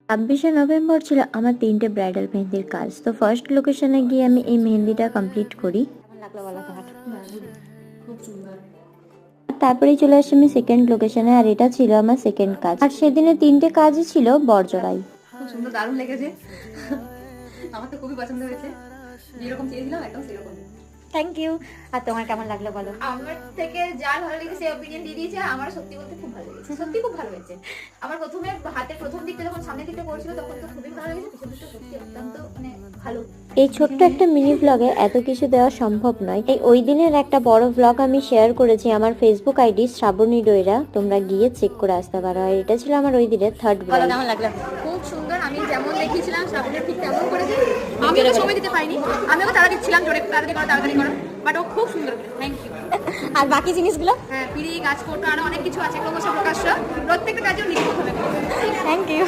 26শে November ছিল আমার 3টে ব্রাইডাল মেহেন্দির কাজ। তো ফার্স্ট লোকেশনে গিয়ে আমি এই মেহেন্দিটা কমপ্লিট করি। তারপরেই চলে আসি আমি সেকেন্ড লোকেশনে, আর এটা ছিল আমার সেকেন্ড কাজ। আর সেদিনে 3টে কাজই ছিল বরজড়াই। খুব সুন্দর, দারুণ লেগেছে। আমার তো খুবই পছন্দ হয়েছে, যেরকম চেয়েছিলাম একদম সেরকম। Thank you. আর তোমার কেমন লাগলো বলো? আমার থেকে যার ভালো লেগেছে সেই অপিনিয়ন দিয়ে দিয়েছে। আমার সত্যি বলতে খুব ভালো লেগেছে, সত্যি খুব ভালো হয়েছে। আমার প্রথমে হাতের প্রথম দিকটা যখন সামনের দিকটা করছিল তখন তো খুবই ভালো লেগেছে, পিছন দিকটা সত্যি অত্যন্ত মানে ভালো। এই ছোট্ট একটা মিনি ব্লগে এত কিছু দেওয়া সম্ভব নয়। এই ওই দিনের একটা বড় ব্লগ আমি শেয়ার করেছি আমার ফেসবুক আইডি শ্রাবণী ডয়রা, তোমরা গিয়ে চেক করে আসতে পারো। আর এটা ছিল আমার ওই দিনের থার্ড ব্লগ। কেমন লাগলো? খুব সুন্দর, আমি যেমন দেখিয়েছিলাম শ্রাবণের ঠিক তেমন করেছে। আমি তো সময় দিতে পারিনি, আমিও তারা দিচ্ছিলাম জোরে তাড়াতাড়ি করো, বাট ও খুব সুন্দর করে। Thank you. আর বাকি জিনিসগুলো হ্যাঁ, পিড়ি, গাছ, কোটো আরো অনেক কিছু আছে, ক্রমশ প্রকাশ্য প্রত্যেকটা কাজেও নিজে প্রথমে। Thank you.